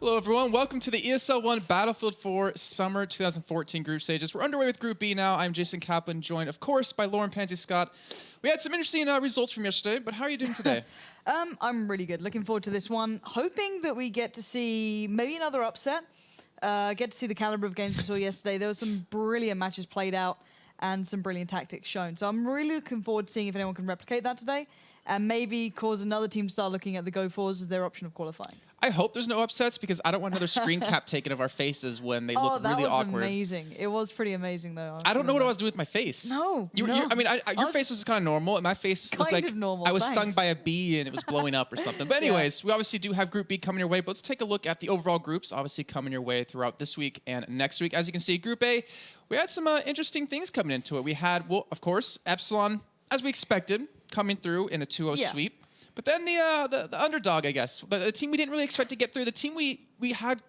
Hello, everyone. Welcome to the ESL 1 Battlefield 4 Summer 2014 group stages. We're underway with Group B now. I'm Jason Kaplan, joined, of course, by Lauren Pansy-Scott. We had some interesting results from yesterday, but how are you doing today? I'm really good. Looking forward to this one. Hoping that we get to see maybe another upset. Get to see the caliber of games we saw yesterday. There were some brilliant matches played out and some brilliant tactics shown. So I'm really looking forward to seeing if anyone can replicate that today and maybe cause another team to start looking at the go-forwards as their option of qualifying. I hope there's no upsets because I don't want another screen cap taken of our faces when they look really awkward. Oh, that was amazing. It was pretty amazing, though. I don't know what I was doing with my face. No, I mean, your face was kind of normal, and my face looked like normal, I was stung by a bee and it was blowing up or something. But anyways, we obviously do have Group B coming your way, but let's take a look at the overall groups, obviously coming your way throughout this week and next week. As you can see, Group A, we had some interesting things coming into it. We had, well, of course, Epsilon, as we expected, coming through in a 2-0 sweep. But then the underdog, I guess, the team we didn't really expect to get through, the team we had,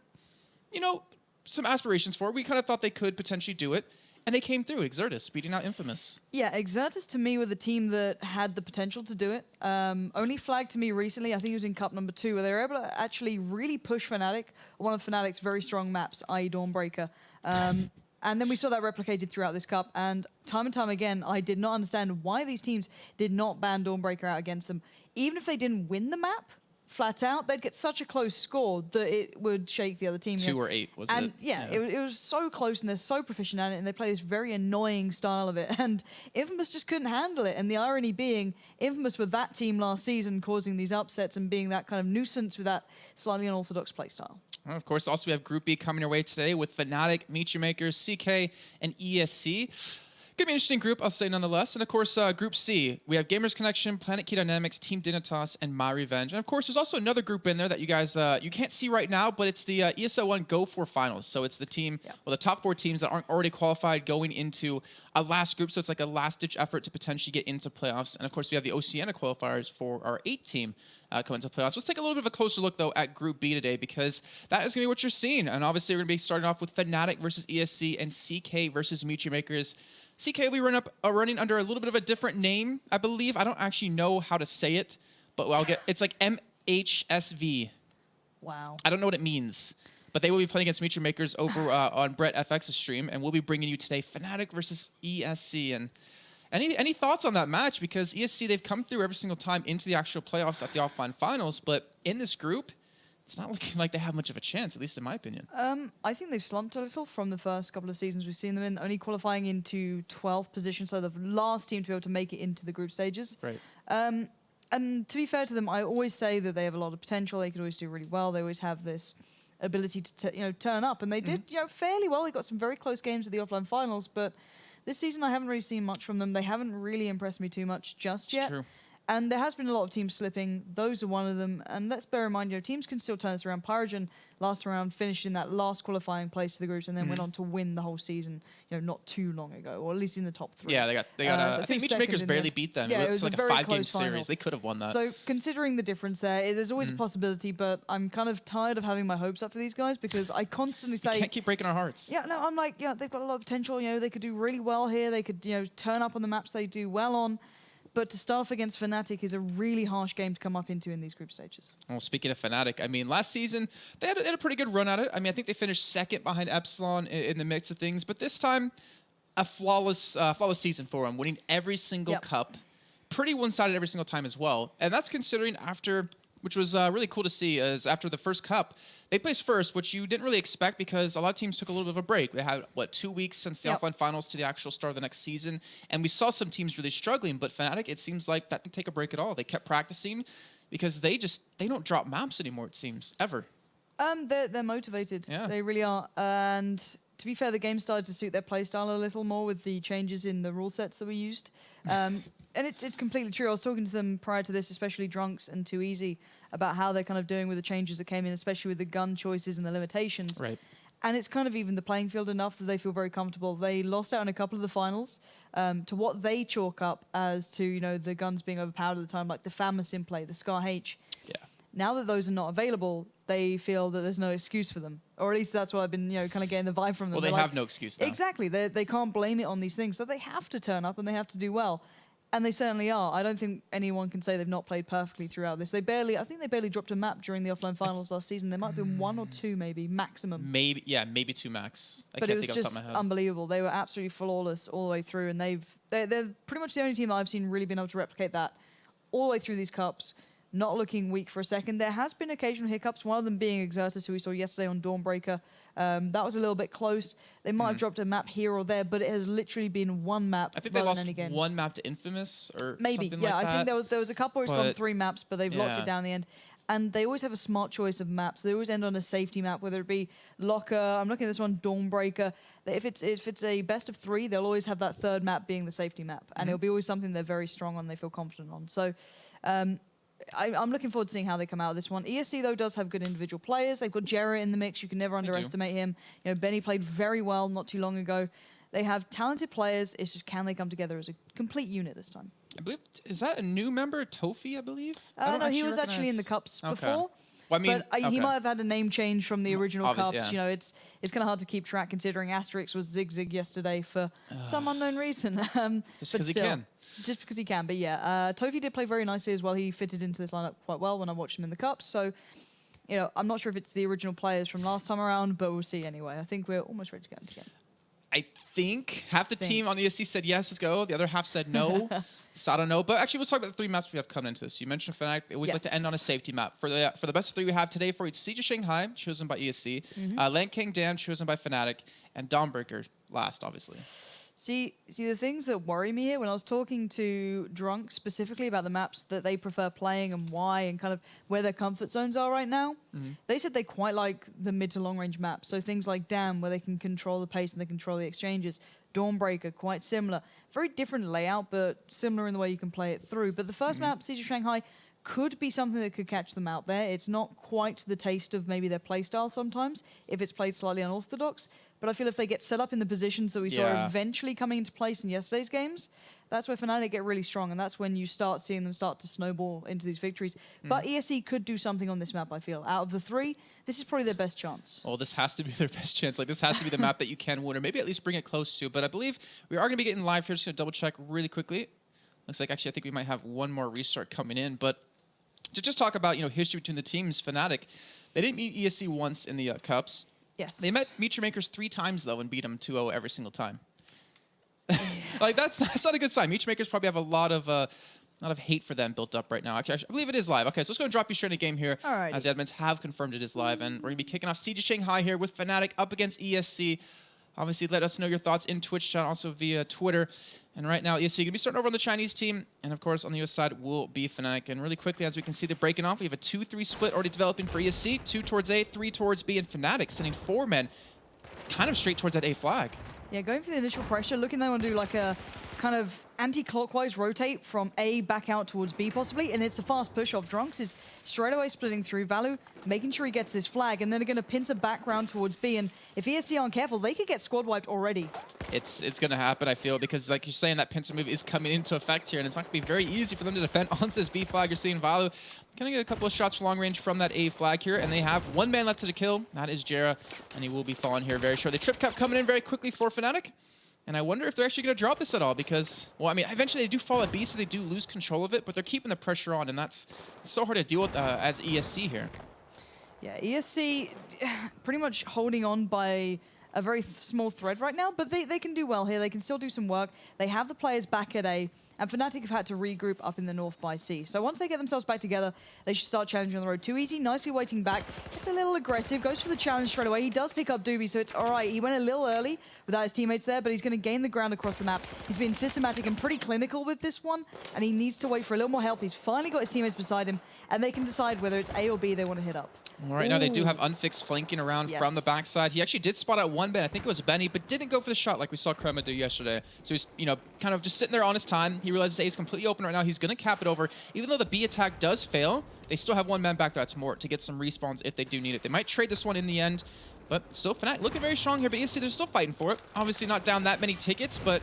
you know, some aspirations for. We kind of thought they could potentially do it, and they came through. Exertus beating out Infamous. Yeah, Exertus to me were the team that had the potential to do it. Only flagged to me recently, I think it was in Cup number 2, where they were able to actually really push Fnatic, one of Fnatic's very strong maps, i.e. Dawnbreaker. And then we saw that replicated throughout this cup. And time again, I did not understand why these teams did not ban Dawnbreaker out against them. Even if they didn't win the map, flat out, they'd get such a close score that it would shake the other team. 2 or 8, was it? And yeah, it was so close, and they're so proficient at it, and they play this very annoying style of it. And Infamous just couldn't handle it. And the irony being, Infamous were that team last season, causing these upsets and being that kind of nuisance with that slightly unorthodox playstyle. Well, of course, also we have Group B coming your way today with Fnatic, Meet Your Makers, CK, and ESC. Gonna be an interesting group, I'll say nonetheless. And of course, Group C, we have Gamers Connection, Planet Key Dynamics, Team Dignitas, and My Revenge. And of course, there's also another group in there that you guys you can't see right now, but it's the ESL 1 Go 4 Finals. So it's the team, well, the top 4 teams that aren't already qualified going into a last group. So it's like a last-ditch effort to potentially get into playoffs. And of course, we have the Oceania qualifiers for our 8 team. Coming to playoffs. Let's take a little bit of a closer look, though, at Group B today, because that is going to be what you're seeing. And obviously, we're going to be starting off with Fnatic versus ESC and CK versus Meet Your Makers. CK, we running under a little bit of a different name, I believe. I don't actually know how to say it, but it's like MHSV. Wow. I don't know what it means. But they will be playing against Meet Your Makers over on Brett FX's stream, and we'll be bringing you today Fnatic versus ESC. And any thoughts on that match? Because ESC, they've come through every single time into the actual playoffs at the offline finals, but in this group, it's not looking like they have much of a chance, at least in my opinion. I think they've slumped a little from the first couple of seasons we've seen them in, only qualifying into 12th position, so the last team to be able to make it into the group stages. Right. And to be fair to them, I always say that they have a lot of potential. They could always do really well. They always have this ability to turn up, and they did fairly well. They got some very close games at the offline finals, but this season I haven't really seen much from them. They haven't really impressed me too much just yet. True. And there has been a lot of teams slipping. Those are one of them. And let's bear in mind, teams can still turn this around. Pyrogen last round finished in that last qualifying place to the groups and then went on to win the whole season, not too long ago, or at least in the top 3. Yeah, they got I think Meet Your Makers barely beat them. Yeah, it was like a 5-game series. Final. They could have won that. So considering the difference there's always a possibility, but I'm kind of tired of having my hopes up for these guys because I constantly say... You can't keep breaking our hearts. Yeah, no, I'm like, they've got a lot of potential. They could do really well here. They could, turn up on the maps they do well on. But to start off against Fnatic is a really harsh game to come up into in these group stages. Well, speaking of Fnatic, I mean, last season, they had a pretty good run at it. I mean, I think they finished second behind Epsilon in the mix of things. But this time, a flawless season for them, winning every single cup. Pretty one-sided every single time as well. And that's considering which was really cool to see, is after the first cup, they placed first, which you didn't really expect because a lot of teams took a little bit of a break. They had, 2 weeks since the offline finals to the actual start of the next season. And we saw some teams really struggling, but Fnatic, it seems like that didn't take a break at all. They kept practicing because they don't drop maps anymore, it seems, ever. They're motivated. Yeah. They really are. And to be fair, the game started to suit their playstyle a little more with the changes in the rule sets that we used. And it's completely true. I was talking to them prior to this, especially Drunks and Too Easy, about how they're kind of doing with the changes that came in, especially with the gun choices and the limitations. Right. And it's kind of even the playing field enough that they feel very comfortable. They lost out in a couple of the finals to what they chalk up as to, the guns being overpowered at the time, like the FAMAS in play, the Scar H. Yeah. Now that those are not available, they feel that there's no excuse for them. Or at least that's what I've been, kind of getting the vibe from them. Well, they have no excuse now. Exactly. They can't blame it on these things. So they have to turn up and they have to do well. And they certainly are. I don't think anyone can say they've not played perfectly throughout this. I think they barely dropped a map during the offline finals last season. There might have been 1 or 2 maybe, maximum. Maybe, yeah, maybe 2 max. But it was just unbelievable. They were absolutely flawless all the way through, and they're pretty much the only team that I've seen really been able to replicate that all the way through these cups. Not looking weak for a second. There has been occasional hiccups, one of them being Exertus, who we saw yesterday on Dawnbreaker. That was a little bit close. They might have dropped a map here or there, but it has literally been one map. I think they lost one map to Infamous or maybe, something yeah, like that. I think there was a couple where it's gone 3 maps, but they've locked it down in the end. And they always have a smart choice of maps. They always end on a safety map, whether it be Locker. I'm looking at this one, Dawnbreaker. If it's a best of 3, they'll always have that third map being the safety map, and it'll be always something they're very strong on. They feel confident on. So. I'm looking forward to seeing how they come out of this one. ESC, though, does have good individual players. They've got Jera in the mix. You can never underestimate him. You know, Benny played very well not too long ago. They have talented players. It's just, can they come together as a complete unit this time? I believe, is that a new member, Tofi, I believe? No, he was actually in the Cups before. Well, I mean, but he might have had a name change from the original Cups. Yeah. You know, it's kind of hard to keep track considering Asterix was Zig yesterday for some unknown reason. Just because he can. Just because he can, but yeah. Tofi did play very nicely as well. He fitted into this lineup quite well when I watched him in the Cups. So, you know, I'm not sure if it's the original players from last time around, but we'll see anyway. I think we're almost ready to get them together. I think half the team on ESC said yes, let's go. The other half said no. So I don't know. But actually, let's talk about the 3 maps we have coming into this. You mentioned Fnatic. They always like to end on a safety map. For the best of 3 we have today for it's Siege of Shanghai, chosen by ESC, Lancang Dam, chosen by Fnatic, and Dawnbreaker last, obviously. See, the things that worry me here, when I was talking to Drunk specifically about the maps that they prefer playing and why and kind of where their comfort zones are right now, they said they quite like the mid to long range maps. So things like Dam, where they can control the pace and they control the exchanges. Dawnbreaker, quite similar. Very different layout, but similar in the way you can play it through. But the first map, Siege of Shanghai, could be something that could catch them out there. It's not quite the taste of maybe their playstyle sometimes, if it's played slightly unorthodox. But I feel if they get set up in the positions that we saw eventually coming into place in yesterday's games, that's where Fnatic get really strong, and that's when you start seeing them start to snowball into these victories. But ESC could do something on this map, I feel. Out of the 3, this is probably their best chance. Well, this has to be their best chance. Like, this has to be the map that you can win, or maybe at least bring it close to. But I believe we are going to be getting live here. Just going to double check really quickly. Looks like, actually, I think we might have one more restart coming in. But to just talk about, you know, history between the teams, Fnatic, they didn't meet ESC once in the Cups. Yes. They met Meteor Makers 3 times, though, and beat them 2-0 every single time. Like, that's not a good sign. Meteor Makers probably have a lot of hate for them built up right now. Actually, I believe it is live. Okay, so let's go and drop you straight in a game here. Alrighty. As the admins have confirmed it is live, and we're going to be kicking off Siege of Shanghai here with Fnatic up against ESC. Obviously, let us know your thoughts in Twitch chat, also via Twitter. And right now, ESC going to be starting over on the Chinese team. And of course, on the US side will be Fnatic. And really quickly, as we can see, they're breaking off. We have a 2-3 split already developing for ESC. 2 towards A, 3 towards B, and Fnatic sending 4 men kind of straight towards that A flag. Yeah, going for the initial pressure, looking they want to do like a kind of anti-clockwise rotate from A back out towards B possibly, and it's a fast push off. Drunks is straight away splitting through. Valu making sure he gets this flag, and then they're going to pincer back round towards B, and if ESC aren't careful, they could get squad wiped already. It's going to happen, I feel, because like you're saying, that pincer move is coming into effect here, and it's not going to be very easy for them to defend onto this B flag. You're seeing Valu going to get a couple of shots for long range from that A flag here, and they have 1 man left to the kill. That is Jera, and he will be falling here very shortly. Trip cap coming in very quickly for Fnatic. And I wonder if they're actually going to drop this at all because, well, I mean, eventually they do fall at B, so they do lose control of it, but they're keeping the pressure on, and it's so hard to deal with as ESC here. Yeah, ESC pretty much holding on by a very small thread right now, but they can do well here. They can still do some work. They have the players back at A, and Fnatic have had to regroup up in the north by C. So once they get themselves back together, they should start challenging on the road. Too easy, nicely waiting back. It's a little aggressive, goes for the challenge straight away. He does pick up Doobie, so it's all right. He went a little early without his teammates there, but he's going to gain the ground across the map. He's been systematic and pretty clinical with this one, and he needs to wait for a little more help. He's finally got his teammates beside him, and they can decide whether it's A or B they want to hit up. Well, right now they do have Unfixed flanking around from the backside. He actually did spot out 1 Ben, I think it was Benny, but didn't go for the shot like we saw Crema do yesterday. So he's, you know, kind of just sitting there on his time. He realizes A is completely open right now. He's going to cap it over. Even though the B attack does fail, they still have 1 man back there. That's more to get some respawns if they do need it. They might trade this one in the end, but still Fnatic looking very strong here. But ESC, they're still fighting for it. Obviously not down that many tickets, but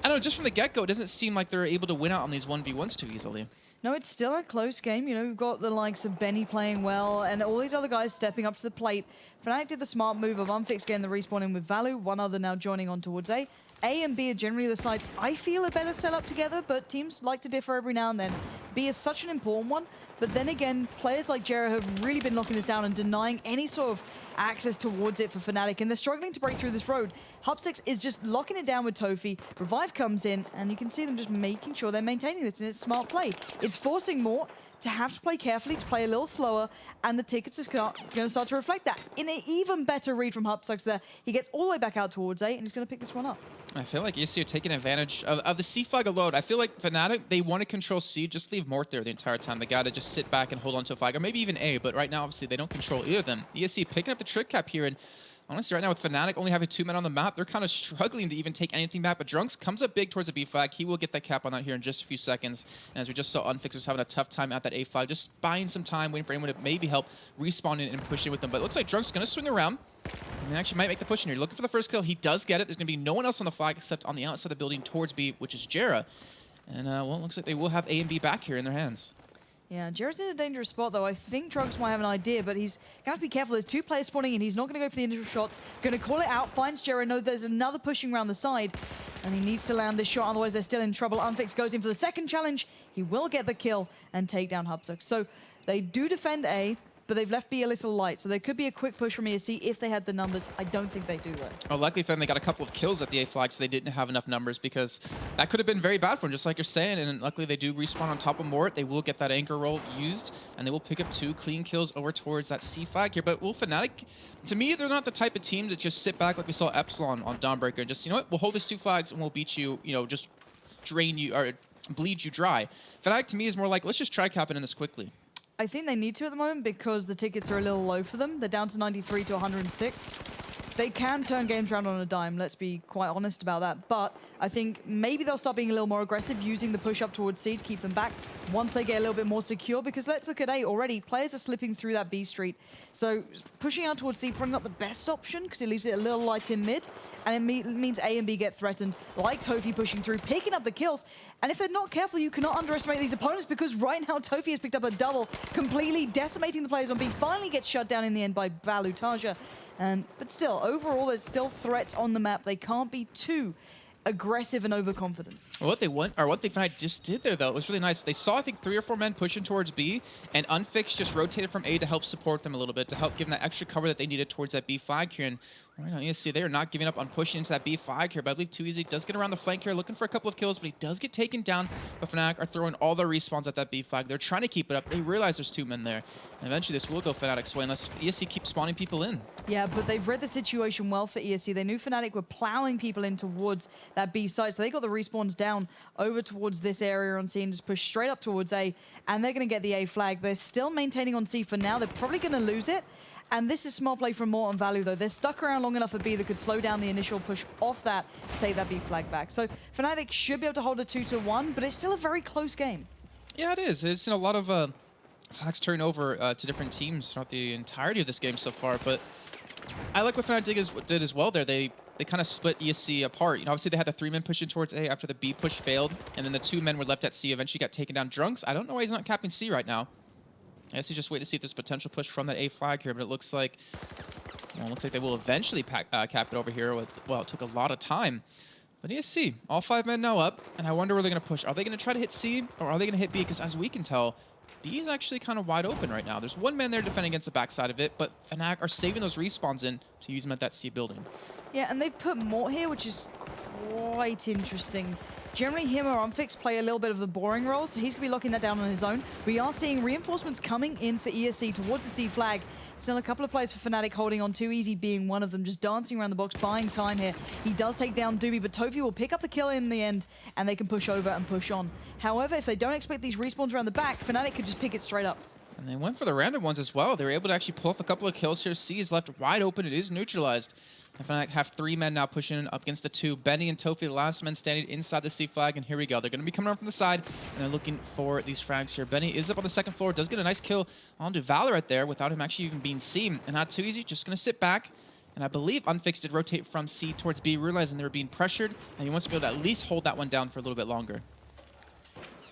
I don't know, just from the get-go, it doesn't seem like they're able to win out on these 1v1s too easily. No, it's still a close game. You know, we've got the likes of Benny playing well and all these other guys stepping up to the plate. Fnatic did the smart move of Unfix getting the respawn in with Valu, one other now joining on towards A. A and B are generally the sides I feel are better set up together, but teams like to differ every now and then. B is such an important one, but then again, players like Jera have really been locking this down and denying any sort of access towards it for Fnatic, and they're struggling to break through this road. Hub6 is just locking it down with Tofi. Revive comes in, and you can see them just making sure they're maintaining this, and it's smart play. It's forcing Mort to have to play carefully, to play a little slower, and the tickets are going to start to reflect that. In an even better read from Hub6 there, he gets all the way back out towards A, and he's going to pick this one up. I feel like ESC are taking advantage of the C flag alone. I feel like Fnatic, they want to control C, just leave Mort there the entire time. They got to just sit back and hold on to a flag, or maybe even A, but right now, obviously, they don't control either of them. ESC picking up the trick cap here, and honestly, right now with Fnatic only having 2 men on the map, they're kind of struggling to even take anything back, but Drunks comes up big towards the B flag. He will get that cap on that here in just a few seconds, and as we just saw, Unfix was having a tough time at that A flag, just buying some time, waiting for anyone to maybe help respawn in and push in with them, but it looks like Drunks is going to swing around. And they actually might make the push in here. Looking for the first kill. He does get it. There's going to be no one else on the flag except on the outside of the building towards B, which is Jera. And, well, it looks like they will have A and B back here in their hands. Yeah, Jera's in a dangerous spot, though. I think Drugs might have an idea, but he's going to have to be careful. There's 2 players spawning in. He's not going to go for the initial shots. Going to call it out. Finds Jera. No, there's another pushing around the side. And he needs to land this shot, otherwise they're still in trouble. Unfix goes in for the second challenge. He will get the kill and take down Hubsuk. So they do defend A, but they've left B a little light. So there could be a quick push from ESC if they had the numbers. I don't think they do, though. Oh, luckily for them, they got a couple of kills at the A flag, so they didn't have enough numbers because that could have been very bad for them, just like you're saying. And luckily, they do respawn on top of Mort. They will get that anchor roll used, and they will pick up 2 clean kills over towards that C flag here. But will Fnatic, to me, they're not the type of team to just sit back like we saw Epsilon on Dawnbreaker and just, you know what, we'll hold these 2 flags and we'll beat you, you know, just drain you or bleed you dry. Fnatic, to me, is more like, let's just try capping in this quickly. I think they need to at the moment because the tickets are a little low for them. They're down to 93 to 106. They can turn games around on a dime, let's be quite honest about that. But I think maybe they'll start being a little more aggressive, using the push up towards C to keep them back once they get a little bit more secure. Because let's look at A already. Players are slipping through that B street. So pushing out towards C, probably not the best option because it leaves it a little light in mid. And it means A and B get threatened, like Tofi pushing through, picking up the kills. And if they're not careful, you cannot underestimate these opponents because right now Tofi has picked up a double, completely decimating the players on B. Finally gets shut down in the end by Valutaja. But still, overall, there's still threats on the map. They can't be too aggressive and overconfident. Well, what they want, or what they just did there, though, it was really nice. They saw, I think, 3 or 4 men pushing towards B, and Unfix just rotated from A to help support them a little bit, to help give them that extra cover that they needed towards that B flag here. And right now, you see they are not giving up on pushing into that B flag here, but I believe Too Easy does get around the flank here, looking for a couple of kills, but he does get taken down. But Fnatic are throwing all their respawns at that B flag. They're trying to keep it up. They realize there's 2 men there, and eventually this will go Fnatic's way unless ESC keeps spawning people in. Yeah, but they've read the situation well for ESC. They knew Fnatic were plowing people in towards that B side, so they got the respawns down over towards this area on C and just push straight up towards A, and they're going to get the A flag. They're still maintaining on C for now. They're probably going to lose it. And this is smart play from Mort and Value, though. They're stuck around long enough for B that could slow down the initial push off that to take that B flag back. So Fnatic should be able to hold a 2-1, but it's still a very close game. Yeah, it is. It's a lot of flags turn over to different teams throughout the entirety of this game so far. But I like what Fnatic did as well there. They kind of split ESC apart. You know, obviously they had the 3 men pushing towards A after the B push failed, and then the 2 men were left at C. Eventually got taken down. Drunks, I don't know why he's not capping C right now. I guess you just wait to see if there's potential push from that A flag here, but it looks like, well, it looks like they will eventually cap it over here. Well, it took a lot of time. But ESC, all 5 men now up, and I wonder where they're going to push. Are they going to try to hit C, or are they going to hit B? Because as we can tell, B is actually kind of wide open right now. There's 1 man there defending against the backside of it, but Fnatic are saving those respawns in to use them at that C building. Yeah, and they've put Mort here, which is quite interesting. Generally, him or Unfix play a little bit of the boring role, so he's going to be locking that down on his own. We are seeing reinforcements coming in for ESC towards the C flag. Still a couple of players for Fnatic holding on. Too Easy being one of them, just dancing around the box, buying time here. He does take down Doobie, but Tofi will pick up the kill in the end, and they can push over and push on. However, if they don't expect these respawns around the back, Fnatic could just pick it straight up. And they went for the random ones as well. They were able to actually pull off a couple of kills here. C is left wide open. It is neutralized. And Fnatic have 3 men now pushing up against the 2. Benny and Tofi, the last men standing inside the C flag. And here we go. They're going to be coming around from the side, and they're looking for these frags here. Benny is up on the 2nd floor. Does get a nice kill onto Valor right there without him actually even being seen. And not Too Easy, just going to sit back And I believe Unfixed did rotate from C towards B, realizing they were being pressured, and he wants to be able to at least hold that one down for a little bit longer.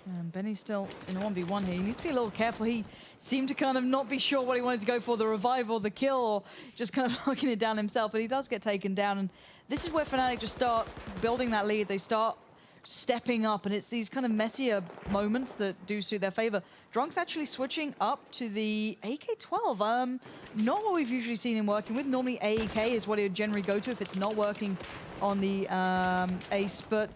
And Benny's still in a 1v1 here. He needs to be a little careful. He seemed to kind of not be sure what he wanted to go for, the revive or the kill, or just kind of locking it down himself, but he does get taken down. And this is where Fnatic just start building that lead. They start stepping up, and it's these kind of messier moments that do suit their favor. Drunk's actually switching up to the AK-12. Not what we've usually seen him working with. Normally AEK is what he would generally go to if it's not working on the Ace, but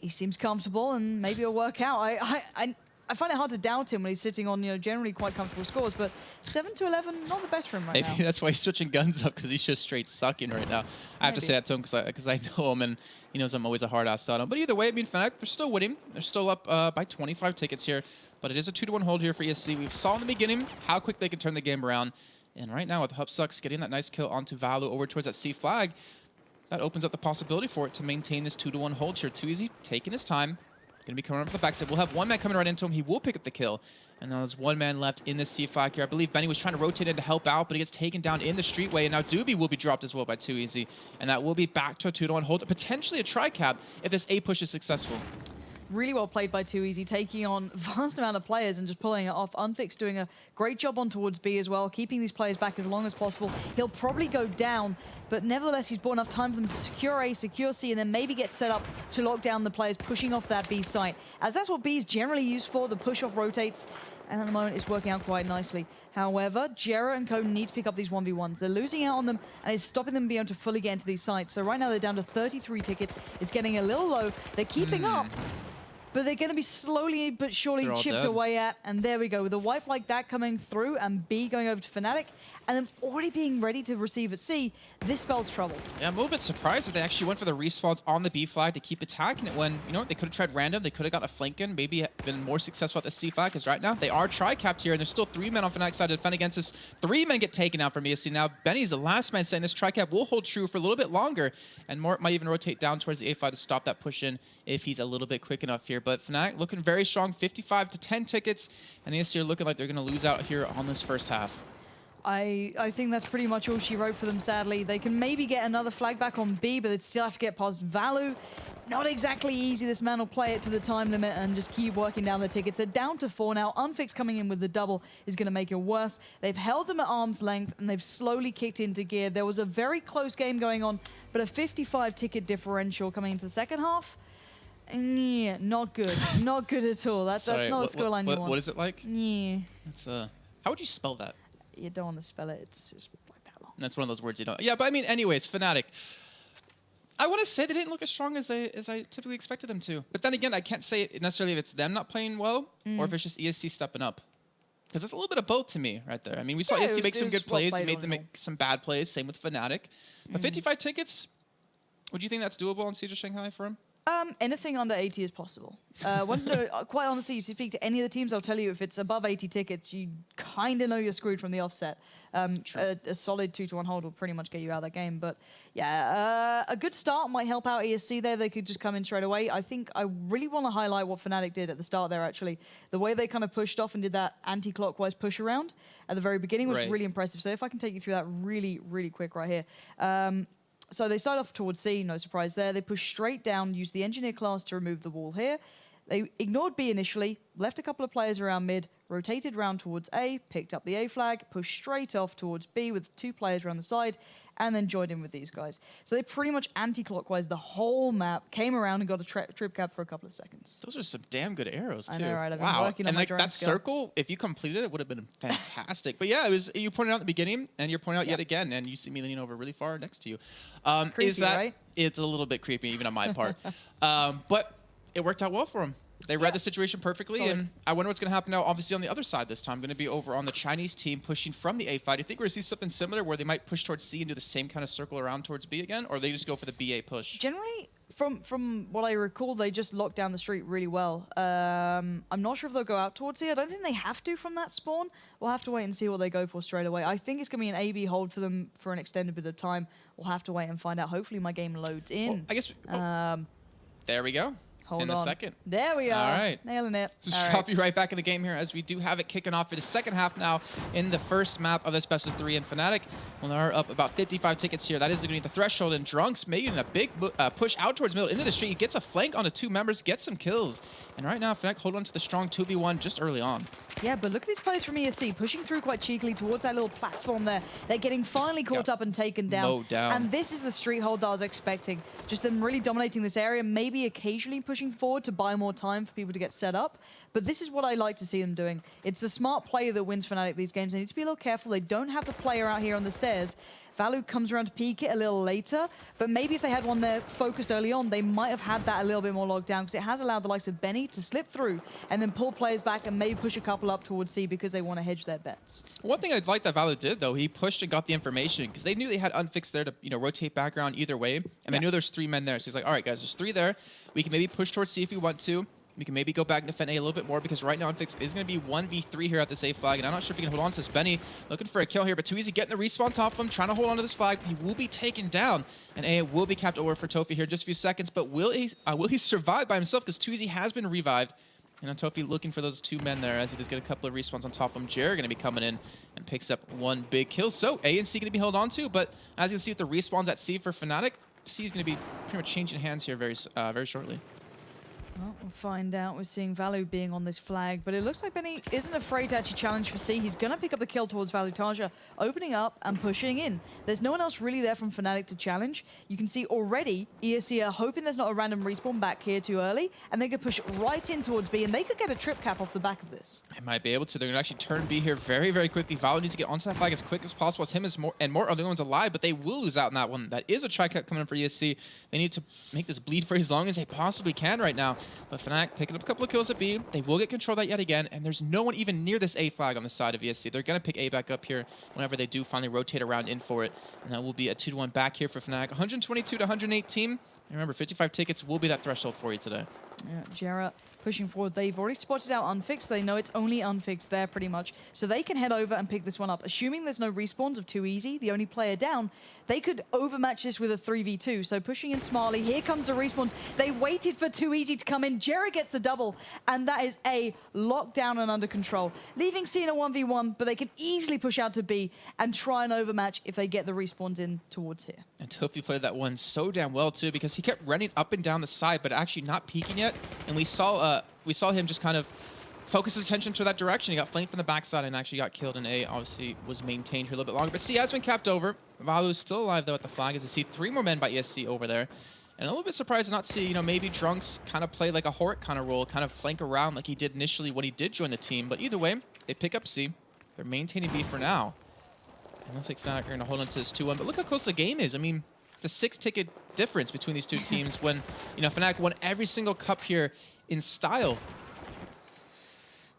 he seems comfortable, and maybe it'll work out. I find it hard to doubt him when he's sitting on, generally quite comfortable scores, but 7-11, not the best for him right now. Maybe that's why he's switching guns up, because he's just straight sucking right now. I have to say that to him because I know him, and he knows I'm always a hard ass on him. But either way, I mean, Fnatic, they're still winning. They're still up by 25 tickets here, but it is a 2-1 hold here for ESC. We saw in the beginning how quick they can turn the game around, and right now with Hupsucks getting that nice kill onto Valu over towards that C flag, that opens up the possibility for it to maintain this 2-1 hold here. Too easy, taking his time. Going to be coming up the backside. We'll have one man coming right into him. He will pick up the kill. And now there's one man left in the C flag here. I believe Benny was trying to rotate in to help out, but he gets taken down in the streetway. And now Doobie will be dropped as well by Too Easy. And that will be back to a 2-1 hold. Potentially a tri-cap if this A push is successful. Really well played by Too Easy, taking on vast amount of players and just pulling it off. Unfixed doing a great job on towards B as well, keeping these players back as long as possible. He'll probably go down, but nevertheless, he's bought enough time for them to secure A, secure C, and then maybe get set up to lock down the players pushing off that B site. As that's what B is generally used for, the push-off rotates, and at the moment it's working out quite nicely. However, Jera and Co need to pick up these 1v1s. They're losing out on them, and it's stopping them being able to fully get into these sites. So right now they're down to 33 tickets. It's getting a little low. They're keeping up, but they're going to be slowly but surely chipped away at. And there we go. With a wipe like that coming through and B going over to Fnatic, and then already being ready to receive at C, this spells trouble. Yeah, I'm a little bit surprised that they actually went for the respawns on the B flag to keep attacking it when, they could have tried random. They could have got a flank in, maybe been more successful at the C flag, because right now they are tri-capped here, and there's still 3 men on Fnatic's side to defend against this. 3 men get taken out from ESC. Now, Benny's the last man saying this tri-cap will hold true for a little bit longer, and Mort might even rotate down towards the A flag to stop that push in if he's a little bit quick enough here. But Fnatic looking very strong, 55 to 10 tickets, and ESC are looking like they're going to lose out here on this first half. I think that's pretty much all she wrote for them, sadly. They can maybe get another flag back on B, but they'd still have to get past Valu. Not exactly easy. This man will play it to the time limit and just keep working down the tickets. They're down to 4 now. Unfixed coming in with the double is going to make it worse. They've held them at arm's length, and they've slowly kicked into gear. There was a very close game going on, but a 55 ticket differential coming into the second half. Yeah, not good. Not good at all. That's not a scoreline you want. What is it like? Yeah. It's how would you spell that? You don't want to spell it. It's like that long. That's one of those words you don't. Yeah, but I mean, anyways, Fnatic. I want to say they didn't look as strong as I typically expected them to. But then again, I can't say necessarily if it's them not playing well or if it's just ESC stepping up. Because it's a little bit of both to me right there. I mean, we saw ESC make some good plays and made them make some bad plays. Same with Fnatic. But 55 tickets, would you think that's doable on Siege of Shanghai for him? Anything under 80 is possible. Quite honestly, if you speak to any of the teams, I'll tell you if it's above 80 tickets, you kind of know you're screwed from the offset. A solid 2-1 hold will pretty much get you out of that game. But yeah, a good start might help out ESC there. They could just come in straight away. I think I really want to highlight what Fnatic did at the start there, actually. The way they kind of pushed off and did that anti-clockwise push around at the very beginning was really impressive. So if I can take you through that really, really quick right here. So they start off towards C, no surprise there. They push straight down, use the engineer class to remove the wall here. They ignored B initially, left a couple of players around mid, rotated round towards A, picked up the A flag, pushed straight off towards B with 2 players around the side, and then joined in with these guys. So they pretty much anti-clockwise the whole map, came around and got a trip cap for a couple of seconds. Those are some damn good arrows, too. I know, right? I've been working on my that circle, if you completed it, would have been fantastic. But yeah, it was you pointed out at the beginning, and you're pointing out yet again, and you see me leaning over really far next to you. It's creepy, right? It's a little bit creepy, even on my part. But it worked out well for them. They read the situation perfectly, and I wonder what's going to happen now, obviously, on the other side this time. Going to be over on the Chinese team pushing from the A fight. Do you think we're going to see something similar where they might push towards C and do the same kind of circle around towards B again, or they just go for the BA push? Generally, from what I recall, they just lock down the street really well. I'm not sure if they'll go out towards C. I don't think they have to from that spawn. We'll have to wait and see what they go for straight away. I think it's going to be an AB hold for them for an extended bit of time. We'll have to wait and find out. Hopefully my game loads in. Well, I guess... there we go. Hold in the on. second. There we are. All right. Nailing it. Just All drop right. you right back in the game here as we do have it kicking off for the second half now in the first map of this best of 3 in Fnatic. Well, they're up about 55 tickets here. That is going to be the threshold, and Drunks making a big push out towards middle into the street. He gets a flank onto 2 members, gets some kills. And right now, Fnatic hold on to the strong 2v1 just early on. Yeah, but look at these players from ESC pushing through quite cheekily towards that little platform there. They're getting finally caught up and taken down. Mowed down. And this is the street hold that I was expecting. Just them really dominating this area, maybe occasionally pushing forward to buy more time for people to get set up. But this is what I like to see them doing. It's the smart player that wins Fnatic these games. They need to be a little careful. They don't have the player out here on the stairs. Valu comes around to peek it a little later, but maybe if they had one there focused early on, they might have had that a little bit more locked down, because it has allowed the likes of Benny to slip through and then pull players back and maybe push a couple up towards C because they want to hedge their bets. One thing I'd like that Valu did, though, he pushed and got the information, because they knew they had Unfixed there to rotate background either way, and they knew there's 3 men there. So he's like, all right, guys, there's 3 there. We can maybe push towards C if we want to. We can maybe go back and defend A a little bit more, because right now Unfixed is going to be 1v3 here at this A flag, and I'm not sure if he can hold on to this. Benny looking for a kill here, but too easy getting the respawn top of him, trying to hold on to this flag. He will be taken down, and A will be capped over for Tofi here in just a few seconds, but will he survive by himself, because Too Easy has been revived. And Tofi looking for those 2 men there as he does get a couple of respawns on top of him. Jer going to be coming in and picks up 1 big kill. So A and C going to be held on to, but as you can see with the respawns at C for Fnatic, C is going to be pretty much changing hands here very shortly. Well, we'll find out. We're seeing Valu being on this flag, but it looks like Benny isn't afraid to actually challenge for C. He's going to pick up the kill towards Valu. Taja opening up and pushing in. There's no one else really there from Fnatic to challenge. You can see already ESC are hoping there's not a random respawn back here too early, and they could push right in towards B, and they could get a trip cap off the back of this. They might be able to. They're going to actually turn B here very, very quickly. Valu needs to get onto that flag as quick as possible, as him is more other ones alive, but they will lose out in that one. That is a tri-cut coming in for ESC. They need to make this bleed for as long as they possibly can right now. But Fnatic picking up a couple of kills at B. They will get control of that yet again, and there's no one even near this A flag on the side of ESC. They're going to pick A back up here whenever they do finally rotate around in for it. And that will be a 2-1 back here for Fnatic. 122 to 118. And remember, 55 tickets will be that threshold for you today. Yeah, Jera pushing forward. They've already spotted out Unfixed. They know it's only Unfixed there pretty much. So they can head over and pick this one up. Assuming there's no respawns of Too Easy, the only player down, they could overmatch this with a 3v2. So pushing in smartly. Here comes the respawns. They waited for Too Easy to come in. Jera gets the double, and that is A, locked down and under control. Leaving C in a 1v1, but they can easily push out to B and try and overmatch if they get the respawns in towards here. And Tofi played that one so damn well too, because he kept running up and down the side, but actually not peeking yet. And we saw him just kind of focus his attention to that direction. He got flanked from the backside and actually got killed. And A obviously was maintained here a little bit longer. But C has been capped over. Valu's still alive though at the flag, as you see 3 more men by ESC over there. And a little bit surprised to not see, maybe Drunks kind of play like a Hort kind of role, kind of flank around like he did initially when he did join the team. But either way, they pick up C. They're maintaining B for now. And looks like Fnatic are going to hold on to this 2-1. But look how close the game is. I mean, the 6-ticket difference between these 2 teams when, Fnatic won every single cup here in style.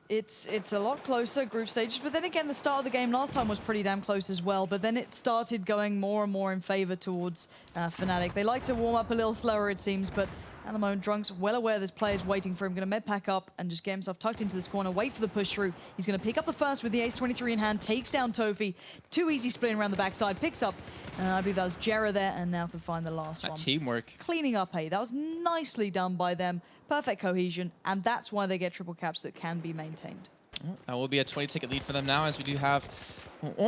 It's a lot closer, group stages, but then again, the start of the game last time was pretty damn close as well, but then it started going more and more in favor towards Fnatic. They like to warm up a little slower, it seems, but at the moment, Drunk's well aware there's players waiting for him. Going to med pack up and just get himself tucked into this corner, wait for the push through. He's going to pick up the first with the Ace 23 in hand, takes down Tofi. Too Easy splitting around the backside, picks up, I believe that was Jera there, and now can find the last one. Teamwork. Cleaning up, hey. That was nicely done by them. Perfect cohesion, and that's why they get triple caps that can be maintained. That will be a 20-ticket lead for them now, as we do have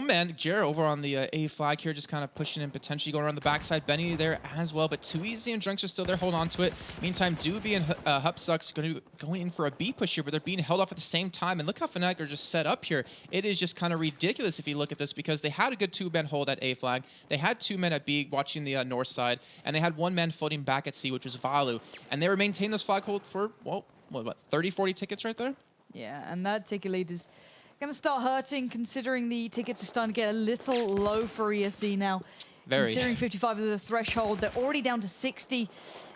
man, Jera over on the A flag here, just kind of pushing in, potentially going around the backside. Benny there as well, but Too Easy and Drunks are still there. Hold on to it. Meantime, Doobie and Hupsuck's going in for a B push here, but they're being held off at the same time. And look how Fnatic are just set up here. It is just kind of ridiculous if you look at this, because they had a good 2-man hold at A flag. They had 2 men at B watching the north side, and they had 1 man floating back at C, which was Valu. And they were maintaining this flag hold for, well, what 30, 40 tickets right there? Yeah, and that ticket lead is going to start hurting, considering the tickets are starting to get a little low for ESC now. Very. Considering 55 is a threshold, they're already down to 60.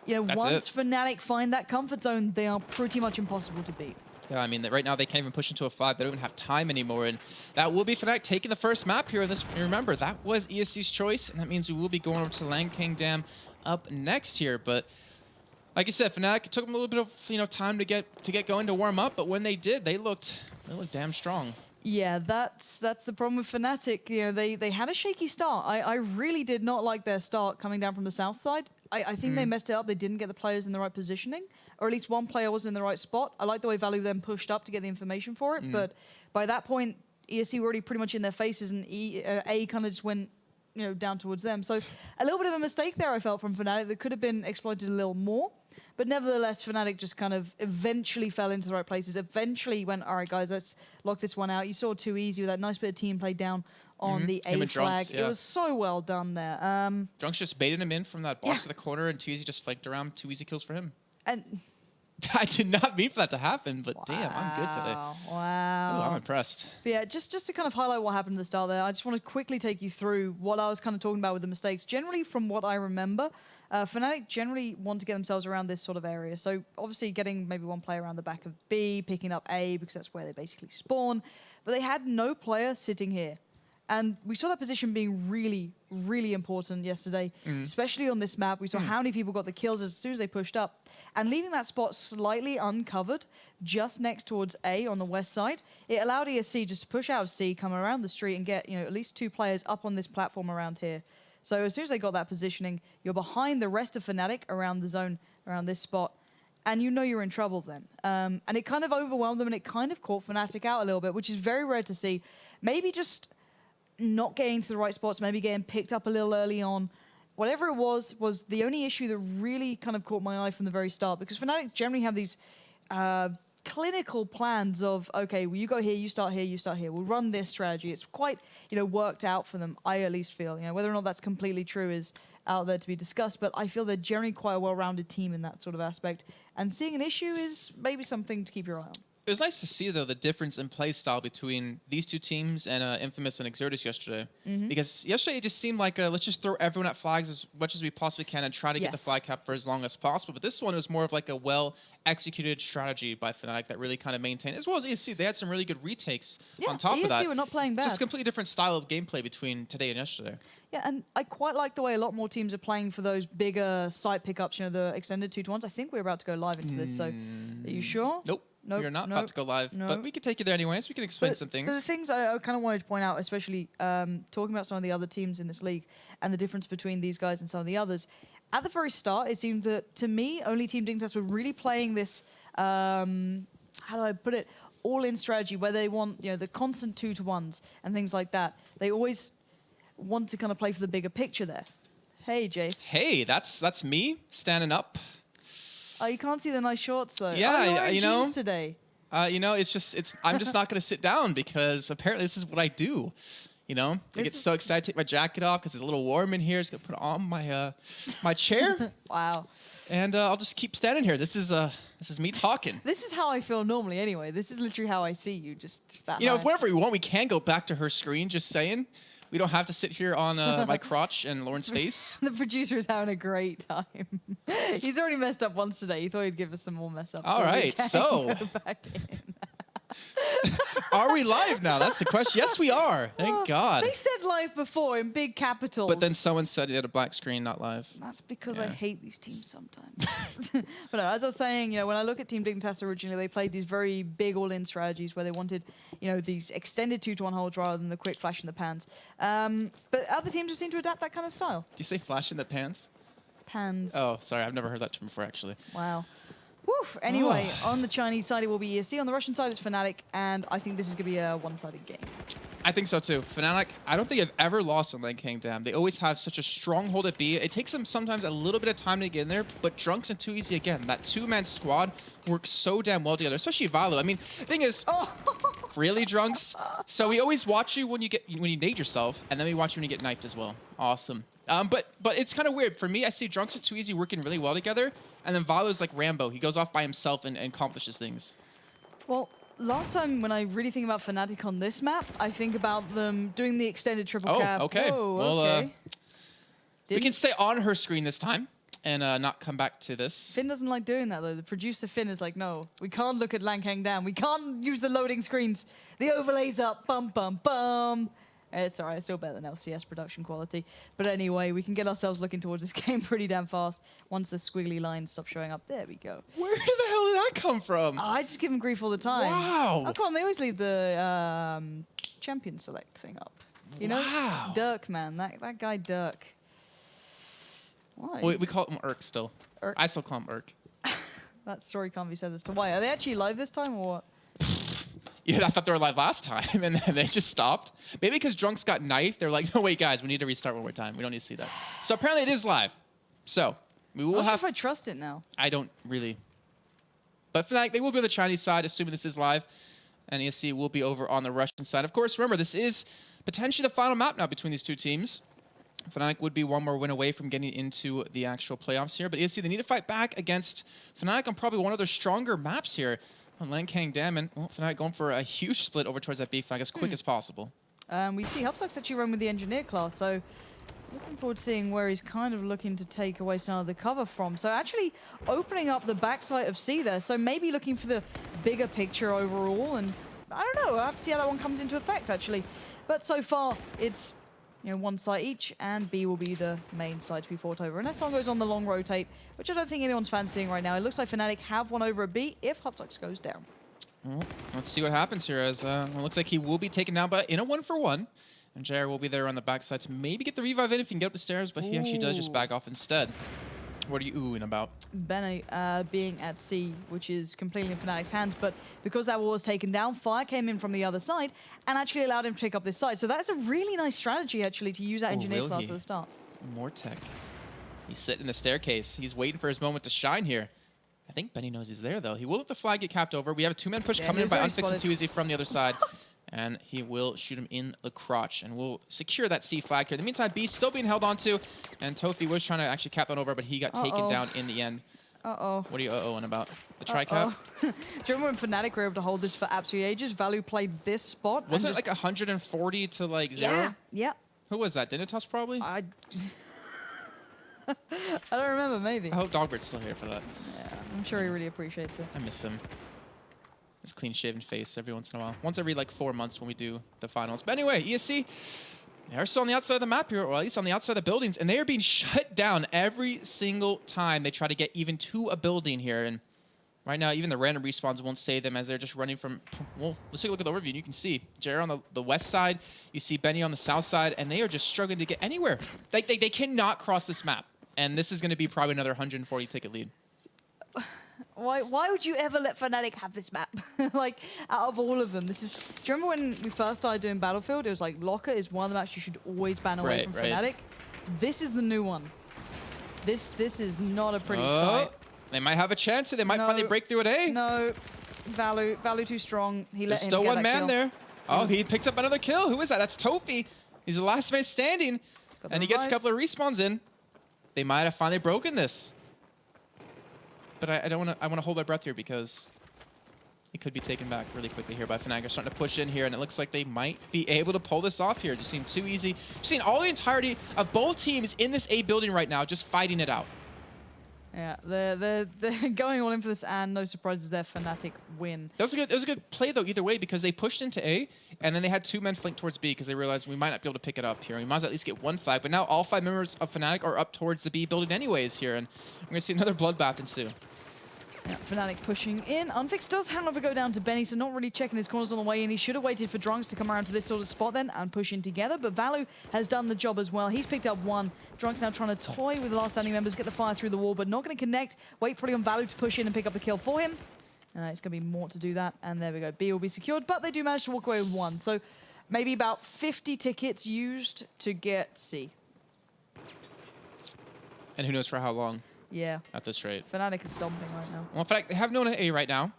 Once Fnatic find that comfort zone, they are pretty much impossible to beat. Yeah, I mean, right now they can't even push into a flag. They don't even have time anymore. And that will be Fnatic taking the first map here. Remember, that was ESC's choice, and that means we will be going over to Lancang Dam up next here. But like you said, Fnatic, it took them a little bit of time to get going, to warm up, but when they did, they looked damn strong. Yeah, that's the problem with Fnatic. You know, they had a shaky start. I really did not like their start coming down from the south side. I think they messed it up. They didn't get the players in the right positioning, or at least one player wasn't in the right spot. I like the way Value then pushed up to get the information for it, but by that point, ESC were already pretty much in their faces, and A kind of just went, you know, down towards them. So a little bit of a mistake there, I felt, from Fnatic that could have been exploited a little more. But nevertheless, Fnatic just kind of eventually fell into the right places. Eventually went, all right, guys, let's lock this one out. You saw Too Easy with that nice bit of team play down on the A flag. It was so well done there. Drunks just baited him in from that box to the corner, and Too Easy just flanked around. 2 easy kills for him. And I did not mean for that to happen, but damn, I'm good today. Wow. Oh, I'm impressed. But yeah, just to kind of highlight what happened at the start there, I just want to quickly take you through what I was kind of talking about with the mistakes. Generally, from what I remember, Fnatic generally want to get themselves around this sort of area. So obviously getting maybe one player around the back of B, picking up A, because that's where they basically spawn. But they had no player sitting here. And we saw that position being really, really important yesterday, especially on this map. We saw how many people got the kills as soon as they pushed up. And leaving that spot slightly uncovered, just next towards A on the west side, it allowed ESC just to push out of C, come around the street, and get, you know, at least 2 players up on this platform around here. So as soon as they got that positioning, you're behind the rest of Fnatic around the zone, around this spot, and you know you're in trouble then. And it kind of overwhelmed them, and it kind of caught Fnatic out a little bit, which is very rare to see. Maybe just not getting to the right spots, maybe getting picked up a little early on. Whatever it was the only issue that really kind of caught my eye from the very start, because Fnatic generally have these clinical plans of, okay, well, you go here, you start here, you start here. We'll run this strategy. It's quite, you know, worked out for them, I at least feel. You know, whether or not that's completely true is out there to be discussed, but I feel they're generally quite a well-rounded team in that sort of aspect. And seeing an issue is maybe something to keep your eye on. It was nice to see, though, the difference in play style between these two teams and Infamous and Exertus yesterday. Because yesterday it just seemed like, let's just throw everyone at flags as much as we possibly can and try to get the flag cap for as long as possible. But this one was more of like a well-executed strategy by Fnatic that really kind of maintained, as well as ESC. They had some really good retakes on top of that. ESC were not playing bad. Just a completely different style of gameplay between today and yesterday. Yeah, and I quite like the way a lot more teams are playing for those bigger site pickups, you know, the extended 2-to-1s. I think we're about to go live into this, so are you sure? Nope. Nope, We're not about to go live, but we can take you there anyways. We can explain some things. The things I kind of wanted to point out, especially talking about some of the other teams in this league and the difference between these guys and some of the others. At the very start, it seemed that, to me, only Team Dignitas were really playing this, how do I put it, all-in strategy where they want, you know, the constant 2-to-1s and things like that. They always want to kind of play for the bigger picture there. Hey, Jace. Hey, that's me standing up. Oh, you can't see the nice shorts though. Yeah, you know, today. You know, I'm just not going to sit down because apparently this is what I do. You know, I get so excited to take my jacket off because it's a little warm in here. Just gonna put it on my my chair. Wow. And I'll just keep standing here. This is me talking. This is how I feel normally anyway. This is literally how I see you. Just that. You know, if whenever we want, we can go back to her screen. Just saying. We don't have to sit here on my crotch and Lauren's face. The producer is having a great time. He's already messed up once today. He thought he'd give us some more mess up. All right, so are we live now? That's the question. Yes, we are. Thank God. They said live before in big capitals. But then someone said it had a black screen, not live. That's because I hate these teams sometimes. But no, as I was saying, you know, when I look at Team Dignitas originally, they played these very big all-in strategies where they wanted, you know, these extended 2-to-1 holds rather than the quick flash in the pans. But other teams just seem to adapt that kind of style. Do you say flash in the pans? Pans. Oh, sorry. I've never heard that term before, actually. Wow. Woof. Anyway, on the Chinese side, it will be ESC. On the Russian side, it's Fnatic. And I think this is going to be a one-sided game. I think so, too. Fnatic, I don't think I've ever lost on Lancang Dam. They always have such a stronghold at B. It takes them sometimes a little bit of time to get in there, but Drunks and Too Easy again. That 2-man squad works so damn well together, especially Valo. I mean, the thing is, really, Drunks? So we always watch you when you nade yourself, and then we watch you when you get knifed as well. Awesome. But it's kind of weird. For me, I see Drunks and Too Easy working really well together, and then Valo's like Rambo. He goes off by himself and accomplishes things. Well, last time when I really think about Fnatic on this map, I think about them doing the extended triple cap. Okay. Oh, well, okay. We can stay on her screen this time and not come back to this. Finn doesn't like doing that, though. The producer, Finn, is like, no, we can't look at Lancang Dam. We can't use the loading screens. The overlay's up. Bum, bum, bum. It's alright, it's still better than LCS production quality. But anyway, we can get ourselves looking towards this game pretty damn fast once the squiggly lines stop showing up. There we go. Where the hell did that come from? I just give him grief all the time. Wow. Oh, come on, they always leave the champion select thing up. You know? Wow. Dirk, man. That guy Dirk. Why? We call him Urk still. Urk. I still call him Urk. That story can't be said as to why. Are they actually live this time or what? Yeah, I thought they were live last time, and then they just stopped. Maybe because Drunks got knifed, they're like, no, wait, guys, we need to restart one more time. We don't need to see that. So apparently it is live. So we will I'm not sure have... if I trust it now. I don't really. But Fnatic, they will be on the Chinese side, assuming this is live. And ESC will be over on the Russian side. Of course, remember, this is potentially the final map now between these two teams. Fnatic would be one more win away from getting into the actual playoffs here. But ESC, they need to fight back against Fnatic on probably one of their stronger maps here on Lancang Dam. And Fnatic going for a huge split over towards that B flag as quick as possible. We see Hubsock's actually run with the engineer class, so looking forward to seeing where he's kind of looking to take away some of the cover from. So actually opening up the backside of C there, so maybe looking for the bigger picture overall, and I don't know, I'll have to see how that one comes into effect actually. But so far it's, you know, one site each, and B will be the main side to be fought over. And that song goes on the long rotate, which I don't think anyone's fancying right now. It looks like Fnatic have one over a B if Hubsock goes down. Well, let's see what happens here as it looks like he will be taken down, but in a 1-for-1. And JR will be there on the backside to maybe get the revive in if he can get up the stairs, but he actually does just back off instead. What are you oohing about? Benny being at C, which is completely in Fnatic's hands, but because that wall was taken down, Fire came in from the other side and actually allowed him to pick up this side. So that's a really nice strategy, actually, to use that engineer class at the start. More tech. He's sitting in the staircase. He's waiting for his moment to shine here. I think Benny knows he's there, though. He will let the flag get capped over. We have a two-man push coming in by Unfixed and Too Easy from the other side. And he will shoot him in the crotch. And we'll secure that C flag here. In the meantime, B still being held onto. And Tofi was trying to actually cap that over, but he got taken down in the end. Uh-oh. What are you uh-ohing about? The tri-cap? Do you remember when Fnatic were able to hold this for absolutely ages? Value played this spot. Was it like 140 to like 0? Yeah, yeah. Who was that? Dinitas probably? I don't remember, maybe. I hope Dogbird's still here for that. Yeah, I'm sure he really appreciates it. I miss him. His clean-shaven face every once in a while. Once every like 4 months when we do the finals. But anyway, ESC, they're still on the outside of the map here, or at least on the outside of the buildings, and they are being shut down every single time they try to get even to a building here. And right now, even the random respawns won't save them as they're just running from... Well, let's take a look at the overview, and you can see Jared on the west side, you see Benny on the south side, and they are just struggling to get anywhere. They cannot cross this map. And this is going to be probably another 140 ticket lead. Why would you ever let Fnatic have this map? Like, out of all of them, this is... Do you remember when we first started doing Battlefield? It was like, Locker is one of the maps you should always ban away from Fnatic. This is the new one. This is not a pretty sight. They might have a chance, they might finally break through at A. No, Value too strong. He let him still get one that man kill. there. Oh, he picks up another kill. Who is that? That's Tofi. He's the last man standing. And he gets a couple of respawns in. They might have finally broken this. But I don't want to. I want to hold my breath here because it could be taken back really quickly here by Fnatic. They're starting to push in here, and it looks like they might be able to pull this off here. Just seeing Too Easy. Just seeing all the entirety of both teams in this A building right now, just fighting it out. Yeah, they're going all in for this, and no surprises there. Fnatic win. That was a good play though either way because they pushed into A and then they had two men flank towards B because they realized we might not be able to pick it up here. We might as well at least get one flag, but now all 5 members of Fnatic are up towards the B building anyways here, and we're gonna see another bloodbath ensue. Yeah, Fnatic pushing in. Unfix does, however, go down to Benny, so not really checking his corners on the way in. He should have waited for Drunks to come around to this sort of spot then and push in together, but Value has done the job as well. He's picked up one. Drunks now trying to toy with the last standing members, get the fire through the wall, but not going to connect. Wait probably on Value to push in and pick up the kill for him. It's going to be more to do that, and there we go. B will be secured, but they do manage to walk away with one. So maybe about 50 tickets used to get C. And who knows for how long. Yeah. At this rate. Fnatic is stomping right now. Well, in fact, they have no one at A right now.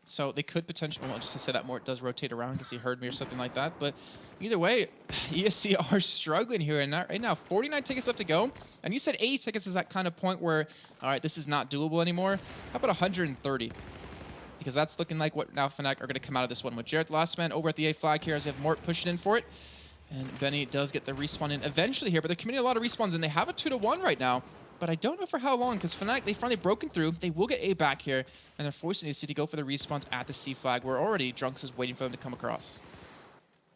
So they could potentially, well, just to say that more, it does rotate around because he heard me or something like that. But either way, ESC are struggling here. And right now, 49 tickets left to go. And you said 80 tickets is that kind of point where, all right, this is not doable anymore. How about 130? Because that's looking like what now Fnatic are going to come out of this one with Jared, last man over at the A flag here as we have Mort pushing in for it. And Benny does get the respawn in eventually here, but they're committing a lot of respawns, and they have a 2-1 right now. But I don't know for how long, because Fnatic, they finally broken through. They will get A back here, and they're forcing ESC to go for the respawns at the C flag, where already Drunks is waiting for them to come across.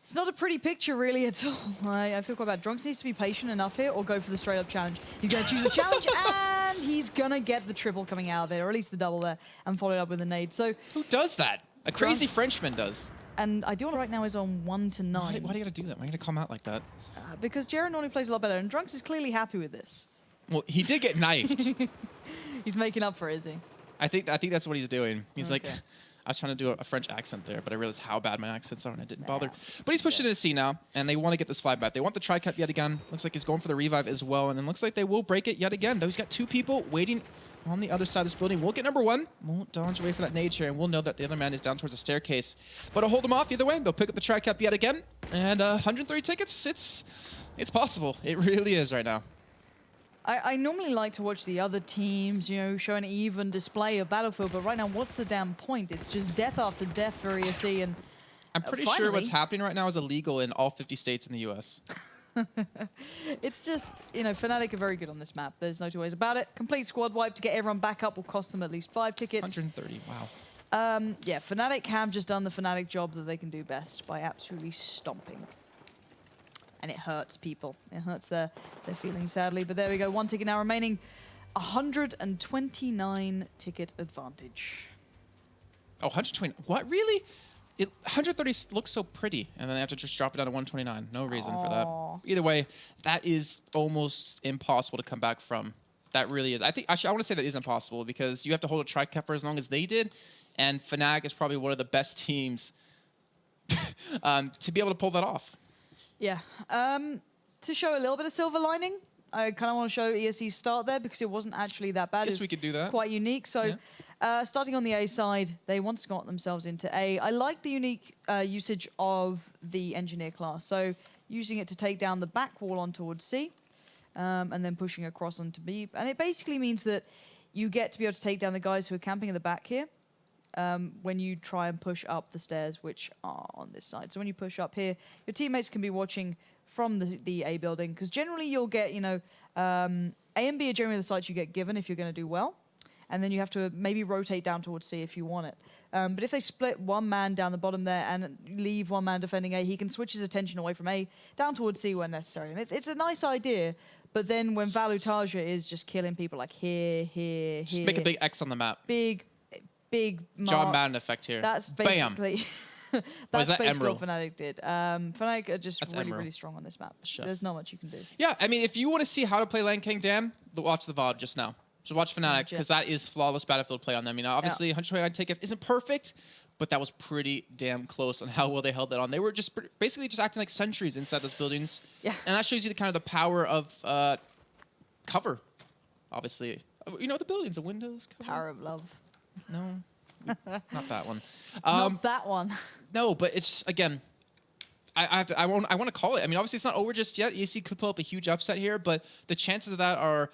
It's not a pretty picture, really, at all. I feel quite bad. Drunks needs to be patient enough here or go for the straight-up challenge. He's going to choose the challenge, and he's going to get the triple coming out of it, or at least the double there, and follow it up with a nade. So who does that? A crazy Drunks. Frenchman does. And Ideal right now is on 1 to 9. Why do you got to do that? Why are you going to come out like that? Because Jaren normally plays a lot better, and Drunks is clearly happy with this. Well, he did get knifed. He's making up for it, is he? I think that's what he's doing. He's like, Okay. I was trying to do a French accent there, but I realized how bad my accents are, and I didn't bother. But he's pushing into C now, and they want to get this fly back. They want the tri-cap yet again. Looks like he's going for the revive as well, and it looks like they will break it yet again. Though he's got 2 people waiting on the other side of this building. We'll get number 1. Won't dodge away for that nade here, and we'll know that the other man is down towards the staircase. But to hold him off either way, they'll pick up the tri-cap yet again, and 130 tickets. It's possible. It really is right now. I normally like to watch the other teams, you know, show an even display of Battlefield, but right now, what's the damn point? It's just death after death for ESC, and I'm pretty sure what's happening right now is illegal in all 50 states in the U.S. It's just, you know, Fnatic are very good on this map. There's no two ways about it. Complete squad wipe to get everyone back up will cost them at least 5 tickets. 130, wow. Yeah, Fnatic have just done the Fnatic job that they can do best by absolutely stomping. And it hurts people. It hurts their feelings, sadly. But there we go. 1 ticket now remaining. 129 ticket advantage. Oh, 120. What? Really? 130 looks so pretty, and then they have to just drop it down to 129. No reason for that. Either way, that is almost impossible to come back from. That really is. I think actually I want to say that is impossible because you have to hold a tri-cap for as long as they did, and Fnatic is probably one of the best teams to be able to pull that off. Yeah. To show a little bit of silver lining, I kind of want to show ESC's start there because it wasn't actually that bad. Yes, we could do that. Quite unique. So starting on the A side, they once got themselves into A. I like the unique usage of the engineer class. So using it to take down the back wall on towards C and then pushing across onto B. And it basically means that you get to be able to take down the guys who are camping in the back here. When you try and push up the stairs, which are on this side. So when you push up here, your teammates can be watching from the A building, because generally you'll get, you know, A and B are generally the sites you get given if you're going to do well. And then you have to maybe rotate down towards C if you want it. But if they split one man down the bottom there and leave one man defending A, he can switch his attention away from A down towards C when necessary. And it's a nice idea. But then when Valutaja is just killing people like here, Just make a big X on the map. Big mark. John Madden effect here. That's basically that's that basically Emerald? what Fnatic did. Fnatic are just That's really, Emerald. really strong on this map. Chef. There's not much you can do. Yeah, I mean, if you want to see how to play Lancang Dam, watch the VOD just now. So watch Fnatic, because that is flawless Battlefield play on them. You know, obviously 129 tickets isn't perfect, but that was pretty damn close on how well they held that on. They were just basically just acting like sentries inside those buildings. Yeah. And that shows you the kind of the power of cover, obviously. You know, the buildings, the windows. Cover. Power of love. No, not that one. Not that one. No, but it's again. I want to call it. I mean, obviously it's not over just yet. ESC could pull up a huge upset here, but the chances of that are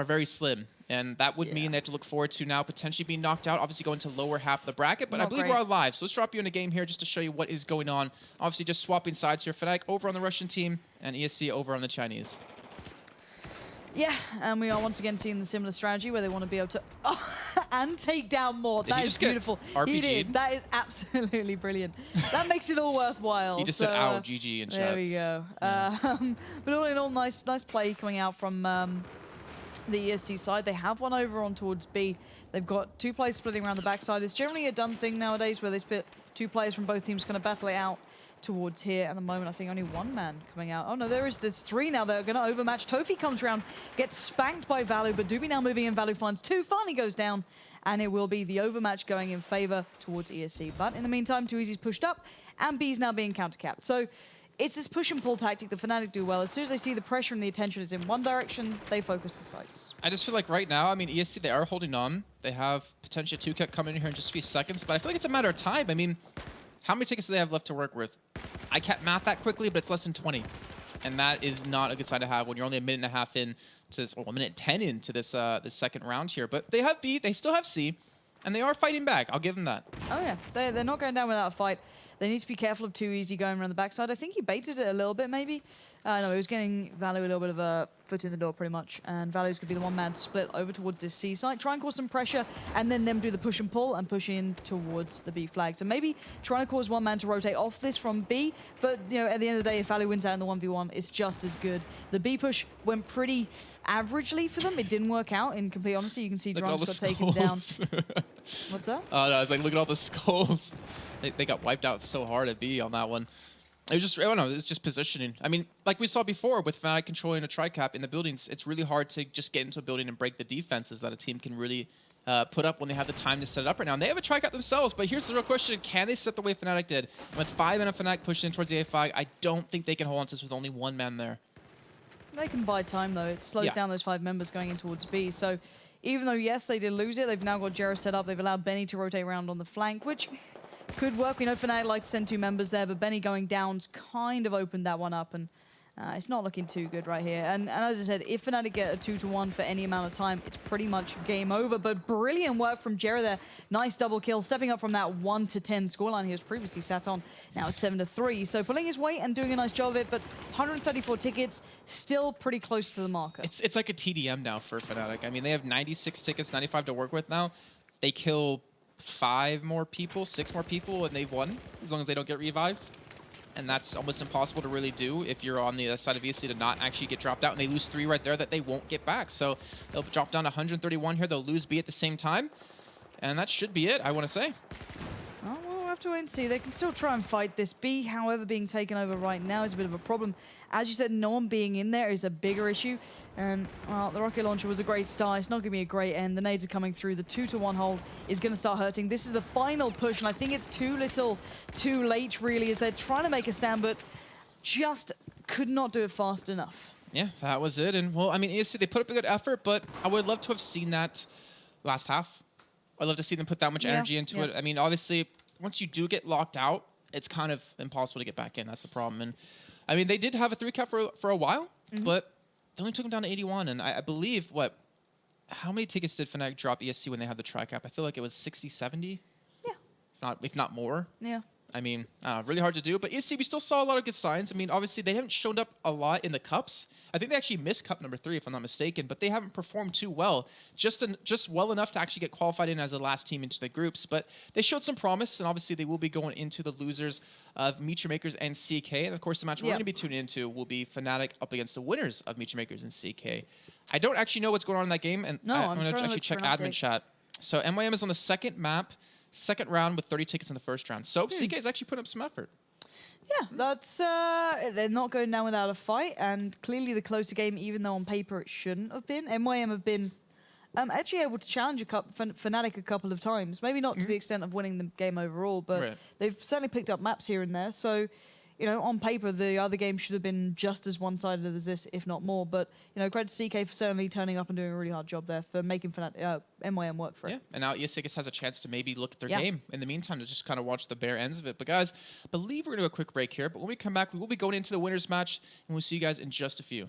very slim, and that would mean they have to look forward to now potentially being knocked out. Obviously going to lower half of the bracket, but I believe we're on live, so let's drop you in a game here just to show you what is going on. Obviously, just swapping sides here. Fnatic over on the Russian team, and ESC over on the Chinese. Yeah, and we are once again seeing the similar strategy where they want to be able to and take down more. That is beautiful. He did. That is absolutely brilliant. That makes it all worthwhile. He just said, "Ow, GG" in chat. There we go. Yeah. But all in all, nice play coming out from the ESC side. They have one over on towards B. They've got 2 players splitting around the backside. It's generally a done thing nowadays where they split 2 players from both teams kind of battle it out towards here. At the moment, I think only 1 man coming out. Oh no, there's 3 now. They're going to overmatch. Tofi comes around, gets spanked by Valu, but Doobie now moving in. Valu finds 2, finally goes down, and it will be the overmatch going in favor towards ESC. But in the meantime, 2Easy's pushed up, and B's now being counter-capped. So it's this push and pull tactic the Fnatic do well. As soon as they see the pressure and the attention is in one direction, they focus the sights. I just feel like right now, I mean, ESC, they are holding on. They have potentially 2-cut coming in here in just a few seconds, but I feel like it's a matter of time. I mean, how many tickets do they have left to work with? I can't math that quickly, but it's less than 20. And that is not a good sign to have when you're only a minute and a half in to this, or a minute 10 into this this second round here. But they have B, they still have C, and they are fighting back. I'll give them that. Oh yeah, they're not going down without a fight. They need to be careful of too easy going around the backside. I think he baited it a little bit, maybe. No, he was getting Value a little bit of a foot in the door, pretty much. And Value's going to be the one-man split over towards this C site. Try and cause some pressure, and then them do the push and pull and push in towards the B flag. So maybe trying to cause one man to rotate off this from B, but you know, at the end of the day, if Value wins out in the 1v1, it's just as good. The B push went pretty averagely for them. It didn't work out, in complete honesty. You can see Drunks got taken down. What's that? Oh, no, I was like, look at all the skulls. They got wiped out so hard at B on that one. It was just, I don't know, it's just positioning. I mean, like we saw before with Fnatic controlling a tri-cap in the buildings, it's really hard to just get into a building and break the defenses that a team can really put up when they have the time to set it up right now. And they have a tri-cap themselves, but here's the real question. Can they set the way Fnatic did? And with 5 men of Fnatic pushing in towards the A5, I don't think they can hold on to this with only 1 man there. They can buy time, though. It slows down those 5 members going in towards B. So even though, yes, they did lose it, they've now got Jera set up. They've allowed Benny to rotate around on the flank, which could work. We know Fnatic like to send 2 members there, but Benny going down's kind of opened that one up, and it's not looking too good right here. And as I said, if Fnatic get a 2-1 for any amount of time, it's pretty much game over. But brilliant work from Jera there. Nice double kill, stepping up from that 1-10 scoreline he was previously sat on. Now it's 7-3. So pulling his weight and doing a nice job of it, but 134 tickets, still pretty close to the marker. It's like a TDM now for Fnatic. I mean, they have 96 tickets, 95 to work with now. They kill 5 more people, 6 more people, and they've won, as long as they don't get revived. And that's almost impossible to really do if you're on the other side of ESC to not actually get dropped out. And they lose 3 right there that they won't get back. So they'll drop down to 131 here. They'll lose B at the same time. And that should be it, I want to say. Oh, we'll have to wait and see. They can still try and fight this. B, however, being taken over right now is a bit of a problem. As you said, no one being in there is a bigger issue. And, well, the rocket launcher was a great start. It's not going to be a great end. The nades are coming through. The 2-1 hold is going to start hurting. This is the final push, and I think it's too little, too late, really, as they're trying to make a stand, but just could not do it fast enough. Yeah, that was it. And, well, I mean, ESC, they put up a good effort, but I would love to have seen that last half. I'd love to see them put that much energy into it. I mean, obviously, once you do get locked out, it's kind of impossible to get back in. That's the problem. And I mean, they did have a 3-cap for a while, but they only took them down to 81. And I believe, how many tickets did Fnatic drop ESC when they had the tri-cap? I feel like it was 60, 70? Yeah. If not more. Yeah. I mean, really hard to do. But ESC, we still saw a lot of good signs. I mean, obviously, they haven't shown up a lot in the cups. I think they actually missed cup number 3, if I'm not mistaken. But they haven't performed too well. Just well enough to actually get qualified in as the last team into the groups. But they showed some promise. And obviously, they will be going into the losers of Meet Your Makers and CK. And, of course, the match we're going to be tuning into will be Fnatic up against the winners of Meet Your Makers and CK. I don't actually know what's going on in that game. And I'm going to actually check admin chat. So MYM is on the second map. Second round with 30 tickets in the first round. So CK is actually putting up some effort. Yeah, that's they're not going down without a fight, and clearly the closer game, even though on paper it shouldn't have been. MYM have been actually able to challenge Fnatic a couple of times. Maybe not to the extent of winning the game overall, but they've certainly picked up maps here and there. So, you know, on paper, the other game should have been just as one-sided as this, if not more. But, you know, credit to CK for certainly turning up and doing a really hard job there for making MYM work for it. Yeah, and now ESC has a chance to maybe look at their game in the meantime to just kind of watch the bare ends of it. But, guys, I believe we're going to do a quick break here. But when we come back, we will be going into the winners match, and we'll see you guys in just a few.